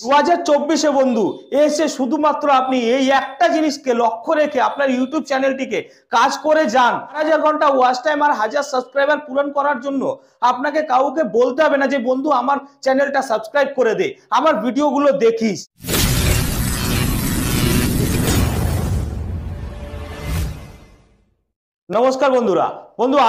2024 বন্ধু এসে শুধুমাত্র আপনি এই একটা জিনিসকে লক্ষ্য রেখে আপনার ইউটিউব চ্যানেলটিকে কাজ করে যান। 1000 ঘন্টা ওয়াচ টাইম আর 1000 সাবস্ক্রাইবার পূরণ করার জন্য আপনাকে কাউকে বলতে হবে না যে বন্ধু আমার চ্যানেলটা সাবস্ক্রাইব করে দে, আমার ভিডিওগুলো দেখিস। নমস্কার বন্ধুরা,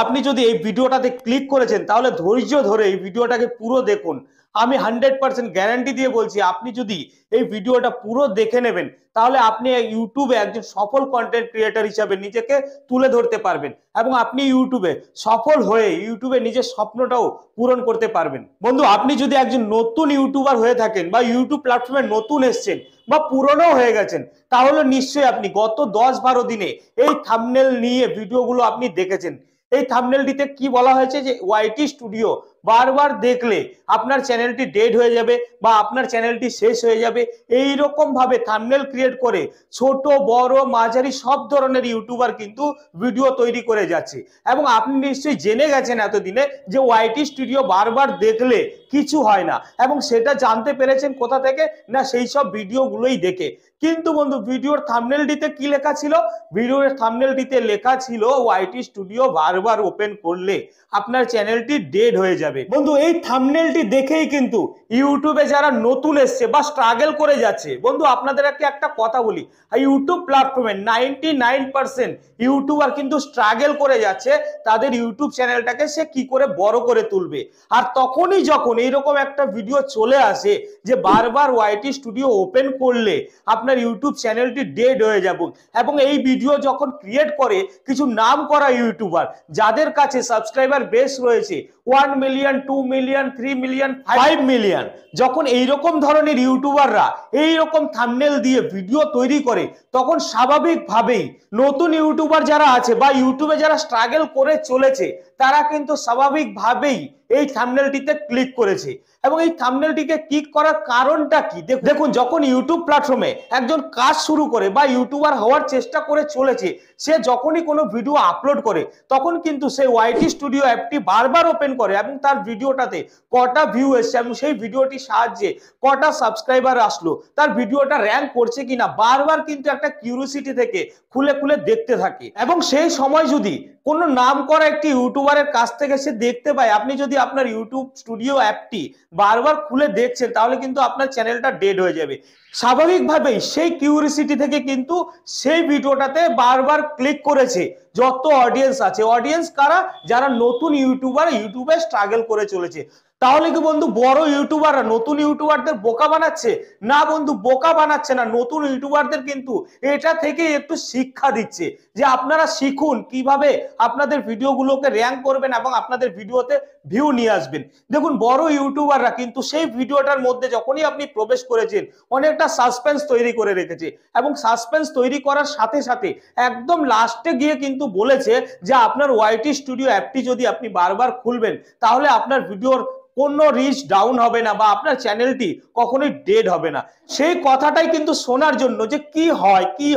আপনি যদি এই ভিডিওটাতে ক্লিক করেছেন তাহলে ধৈর্য ধরে এই ভিডিওটাকে পুরো দেখুন। আমি 100% গ্যারান্টি দিয়ে বলছি, আপনি যদি এই ভিডিওটা পুরো দেখে নেবেন তাহলে আপনি ইউটিউবে একজন সফল কন্টেন্ট ক্রিয়েটর হিসাবে নিজেকে তুলে ধরতে পারবেন এবং আপনি ইউটিউবে সফল হয়ে ইউটিউবে নিজের স্বপ্নটাও পূরণ করতে পারবেন। বন্ধু, আপনি যদি একজন নতুন ইউটিউবার হয়ে থাকেন বা ইউটিউব প্ল্যাটফর্মে নতুন এসেছেন বা পুরনো হয়ে গেছেন, তাহলে নিশ্চয়ই আপনি গত 10-12 দিনে এই থাম্বনেল নিয়ে ভিডিওগুলো আপনি দেখেছেন। এই থাম্বনেলটিতে কি বলা হয়েছে যে ওয়াইটি স্টুডিও বারবার দেখলে আপনার চ্যানেলটি ডেড হয়ে যাবে বা আপনার চ্যানেলটি শেষ হয়ে যাবে। এই রকম ভাবে থাম্বনেল ক্রিয়েট করে ছোট বড় মাঝারি সব ধরনের ইউটিউবার কিন্তু ভিডিও তৈরি করে যাচ্ছে এবং আপনি নিশ্চয়ই জেনে গেছেন এতদিনে যে ওয়াইটি স্টুডিও বারবার দেখলে কিছু হয় না এবং সেটা জানতে পেরেছেন কোথা থেকে না, সেই সব ভিডিওগুলোই দেখে। কিন্তু বন্ধু, ভিডিওর থাম্বনেলটিতে কি লেখা ছিল? ভিডিওর থাম্বনেলটিতে লেখা ছিল ওয়াইটি স্টুডিও বারবার ওপেন করলে আপনার চ্যানেলটি ডেড হয়ে যাবে। বন্ধু, এই থাম্বনেলটি দেখেই কিন্তু ইউটিউবে যারা নতুন এসছে বা স্ট্রাগল করে যাচ্ছে, বন্ধু আপনাদেরকে একটা কথা বলি, ইউটিউব প্ল্যাটফর্মে 99% ইউটিউবার কিন্তু স্ট্রাগল করে যাচ্ছে তাদের ইউটিউব চ্যানেলটাকে সে কি করে বড় করে তুলবে। আর তখনই যখন এইরকম একটা ভিডিও চলে আসে যে বারবার ওয়াইটি স্টুডিও ওপেন করলে আপনার ইউটিউব চ্যানেলটি ডেড হয়ে যাবে, এবং এই ভিডিও যখন ক্রিয়েট করে কিছু নাম করা ইউটিউবার যাদের কাছে সাবস্ক্রাইবার বেস রয়েছে 1 মিলিয়ন, 2 মিলিয়ন, 3 মিলিয়ন, 5 মিলিয়ন, যখন এইরকম ধরনের ইউটিউবাররা এইরকম থাম্বনেল দিয়ে ভিডিও তৈরি করে, তখন স্বাভাবিকভাবেই নতুন ইউটিউবার যারা আছে বা ইউটিউবে যারা স্ট্রাগল করে চলেছে তারা কিন্তু স্বাভাবিকভাবেই এই থাম্বনেলটিতে ক্লিক করেছে। এবং এই থাম্বনেলটিকে ক্লিক করার কারণটা কি? দেখুন, যখন ইউটিউব প্ল্যাটফর্মে একজন কাজ শুরু করে বা ইউটিউবার হওয়ার চেষ্টা করে চলেছে, সে যখনই কোনো ভিডিও আপলোড করে তখন কিন্তু সে ওয়াইটি স্টুডিও অ্যাপটি বারবার ওপেন করে এবং তার ভিডিওটাতে কটা ভিউ এসছে এবং সেই ভিডিওটির সাহায্যে কটা সাবস্ক্রাইবার আসলো, তার ভিডিওটা র্যাঙ্ক করছে কিনা বারবার কিন্তু একটা কিউরিওসিটি থেকে খুলে খুলে দেখতে থাকে। এবং সেই সময় যদি কোনো নাম করা একটি ইউটিউবারের কাছ থেকে সে দেখতে পায় আপনি যদি আপনার ইউটিউব স্টুডিও অ্যাপটি বারবার খুলে দেখছেন, তাহলে কিন্তু আপনার চ্যানেলটা ডেড হয়ে যাবে। স্বাভাবিকভাবেই সেই কিউরিওসিটি থেকে কিন্তু সেই ভিডিওটাতে বারবার ক্লিক করেছে যত অডিয়েন্স আছে। অডিয়েন্স কারা? যারা নতুন ইউটিউবার ইউটিউবে স্ট্রাগল করে চলেছে। তাহলে কি বন্ধু বড় ইউটিউবাররা নতুন ইউটিউবারদের বোকা বানাচ্ছে? না বন্ধু, বোকা বানাচ্ছে না। নতুন ইউটিউবারদের কিন্তু এটা থেকে একটু শিক্ষা দিচ্ছে যে আপনারা শিখুন কিভাবে আপনাদের ভিডিওগুলোকে র্যাঙ্ক করবেন এবং আপনাদের ভিডিওতে ভিউ নিয়ে আসবেন। দেখুন, বড় ইউটিউবাররা কিন্তু সেই ভিডিওটার মধ্যে যখনই আপনি প্রবেশ করেছেন অনেকটা সাসপেন্স তৈরি করে রেখেছে এবং সাসপেন্স তৈরি করার সাথে সাথে একদম লাস্টে গিয়ে কিন্তু বলেছে যে আপনার ওয়াইটি স্টুডিও অ্যাপটি যদি আপনি বারবার খুলবেন তাহলে আপনার ভিডিওর কোনো রিচ ডাউন হবে না বা আপনার চ্যানেলটি কখনোই ডেড হবে না। সেই কথাটাই কিন্তু শোনার জন্য যে কি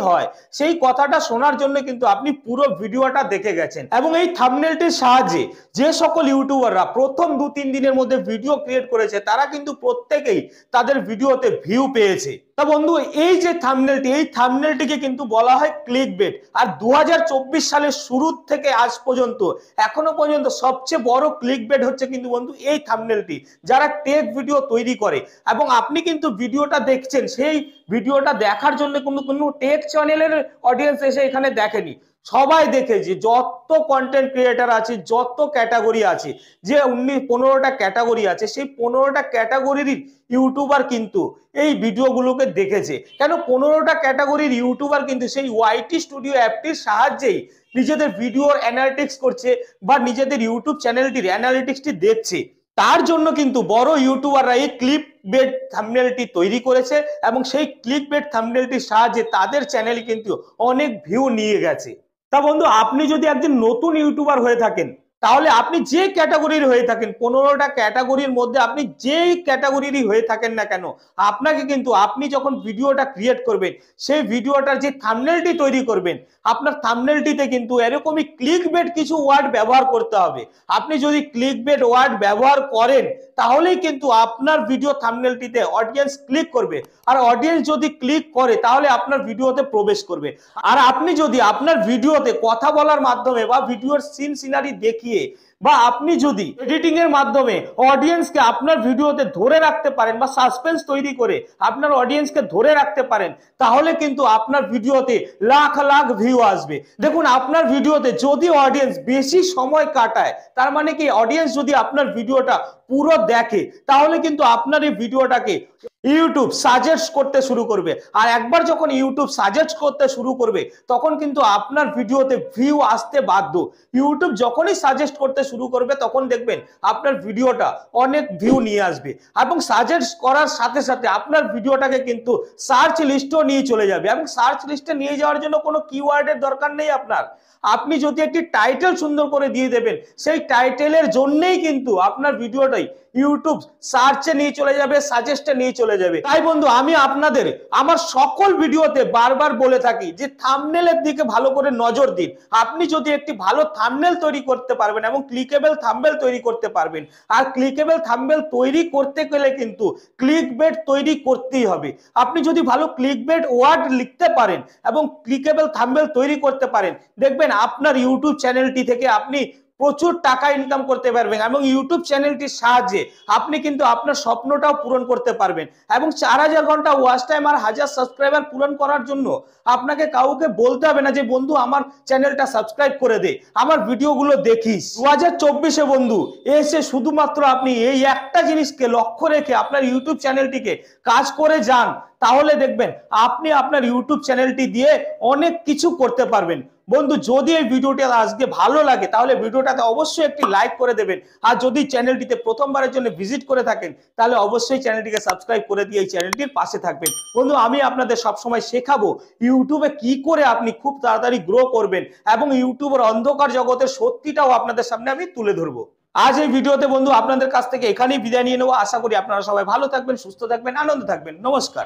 হয় সেই কথাটা শোনার জন্য কিন্তু আপনি পুরো ভিডিওটা দেখে গেছেন। এবং এই থাম্বনেলটির সাহায্যে যে সকল ইউটিউবাররা প্রথম 2-3 দিনের মধ্যে ভিডিও ক্রিয়েট করেছে তারা কিন্তু প্রত্যেকেই তাদের ভিডিওতে ভিউ পেয়েছে। তা বন্ধু, এই যে থাম্বনেলটি, এই থাম্বনেলটিকে কিন্তু বলা হয় ক্লিকবেট। আর 2024 সালের শুরু থেকে আজ পর্যন্ত এখনো পর্যন্ত সবচেয়ে বড় ক্লিকবেট হচ্ছে কিন্তু বন্ধু এই থাম্বনেলটি, যারা টেক ভিডিও তৈরি করে। এবং আপনি কিন্তু ভিডিওটা দেখছেন, সেই ভিডিওটা দেখার জন্য কোনো টেক চ্যানেলের অডিয়েন্স এসে এখানে দেখেনি। সবাই দেখেছে, যত কন্টেন্ট ক্রিয়েটার আছে, যত ক্যাটাগরি আছে, যে 15টা ক্যাটাগরি আছে, সেই 15টা ক্যাটাগরির ইউটিউবার কিন্তু এই ভিডিওগুলোকে দেখেছে। কেন? 15টা ক্যাটাগরির ইউটিউবার কিন্তু সেই ওয়াইটি স্টুডিও অ্যাপটির সাহায্যেই নিজেদের ভিডিওর অ্যানালিটিক্স করছে বা নিজেদের ইউটিউব চ্যানেলটির অ্যানালিটিক্সটি দেখছে। তার জন্য কিন্তু বড় ইউটিউবাররা এই ক্লিকবেট থাম্বনেলটি তৈরি করেছে এবং সেই ক্লিকবেট থাম্বনেলটির সাহায্যে তাদের চ্যানেলে কিন্তু অনেক ভিউ নিয়ে গেছে। তা বন্ধু, আপনি যদি একজন নতুন ইউটিউবার হয়ে থাকেন তাহলে আপনি যে ক্যাটাগরির হয়ে থাকেন, 15টা ক্যাটাগরির মধ্যে আপনি যেই ক্যাটাগরিরই হয়ে থাকেন না কেন, আপনাকে কিন্তু আপনি যখন ভিডিওটা ক্রিয়েট করবেন, সেই ভিডিওটার যে থাম্বনেলটি তৈরি করবেন, আপনার থাম্বনেলটিতে কিন্তু এরকমই ক্লিকবেট কিছু ওয়ার্ড ব্যবহার করতে হবে। আপনি যদি ক্লিকবেট ওয়ার্ড ব্যবহার করেন, তাহলেই কিন্তু আপনার ভিডিও থাম্বনেলটিতে অডিয়েন্স ক্লিক করবে। আর অডিয়েন্স যদি ক্লিক করে, তাহলে আপনার ভিডিওতে প্রবেশ করবে। আর আপনি যদি আপনার ভিডিওতে কথা বলার মাধ্যমে বা ভিডিওর সিন সিনারি দেখিয়ে বা আপনি যদি এডিটিং এর মাধ্যমে অডিয়েন্সকে আপনার ভিডিওতে ধরে রাখতে পারেন বা সাসপেন্স তৈরি করে আপনার অডিয়েন্সকে ধরে রাখতে পারেন, তাহলে কিন্তু আপনার ভিডিওতে লাখ লাখ ভিউ আসবে। দেখুন, আপনার ভিডিওতে যদি অডিয়েন্স বেশি সময় কাটায়, তার মানে কি অডিয়েন্স যদি আপনার ভিডিওটা পুরো দেখে, তাহলে কিন্তু আপনার এই ভিডিওটাকে ইউটিউব সাজেস্ট করতে শুরু করবে। আর একবার যখন ইউটিউব সাজেস্ট করতে শুরু করবে, তখন কিন্তু আপনার ভিডিওতে ভিউ আসতে বাধ্য। ইউটিউব যখনই সাজেস্ট করতে শুরু করবে, তখন দেখবেন আপনার ভিডিওটা অনেক ভিউ নিয়ে আসবে। এবং সাজেস্ট করার সাথে সাথে আপনার ভিডিওটাকে কিন্তু সার্চ লিস্টেও নিয়ে চলে যাবে। এবং সার্চ লিস্টে নিয়ে যাওয়ার জন্য কোনো কিওয়ার্ডের দরকার নেই আপনার। আপনি যদি একটি টাইটেল সুন্দর করে দিয়ে দেবেন, সেই টাইটেলের জন্যই কিন্তু আপনার ভিডিওটাই ইউটিউব সার্চে নিয়ে চলে যাবে, সাজেস্টে নিয়ে চলে যাবে। তাই বন্ধু, আমি আপনাদের আমার সকল ভিডিওতে বারবার বলে থাকি যে থাম্বনেলের দিকে ভালো করে নজর দিন। আপনি যদি একটি ভালো থাম্বনেল তৈরি করতে পারবেন এবং ক্লিকেবল থাম্বনেল তৈরি করতে পারবেন, আর ক্লিকেবল থাম্বনেল তৈরি করতে গেলে কিন্তু ক্লিকবেট তৈরি করতেই হবে। আপনি যদি ভালো ক্লিকবেট ওয়ার্ড লিখতে পারেন এবং ক্লিকেবল থাম্বনেল তৈরি করতে পারেন, দেখবেন আপনার ইউটিউব চ্যানেলটি থেকে আপনি প্রচুর টাকা ইনকাম করতে পারবেন। এবং ইউটিউব চ্যানেলটির সাহায্যে আপনি কিন্তু আপনার স্বপ্নটাও পূরণ করতে পারবেন। এবং 4000 ঘন্টা ওয়াচ টাইম আর 1000 সাবস্ক্রাইবার পূরণ করার জন্য আপনাকে কাউকে বলতে হবে না যে বন্ধু আমার চ্যানেলটা সাবস্ক্রাইব করে দে, আমার ভিডিওগুলো দেখিস। 2024-এ বন্ধু এসে শুধুমাত্র আপনি এই একটা জিনিসকে লক্ষ্য রেখে আপনার ইউটিউব চ্যানেলটিকে কাজ করে যান, তাহলে দেখবেন আপনি আপনার ইউটিউব চ্যানেলটি দিয়ে অনেক কিছু করতে পারবেন। বন্ধু, যদি এই ভিডিওটি আজকে ভালো লাগে, তাহলে ভিডিওটাতে অবশ্যই একটি লাইক করে দেবেন। আর যদি চ্যানেলটিতে প্রথমবারের জন্য ভিজিট করে থাকেন, তাহলে অবশ্যই চ্যানেলটিকে সাবস্ক্রাইব করে দিয়ে এই চ্যানেলটির পাশে থাকবেন। বন্ধু, আমি আপনাদের সবসময় শেখাবো ইউটিউবে কি করে আপনি খুব তাড়াতাড়ি গ্রো করবেন এবং ইউটিউবের অন্ধকার জগতের সত্যিটাও আপনাদের সামনে আমি তুলে ধরবো। আজ এই ভিডিওতে বন্ধু আপনাদের কাছ থেকে এখানেই বিদায় নিয়ে নেবো। আশা করি আপনারা সবাই ভালো থাকবেন, সুস্থ থাকবেন, আনন্দ থাকবেন। নমস্কার।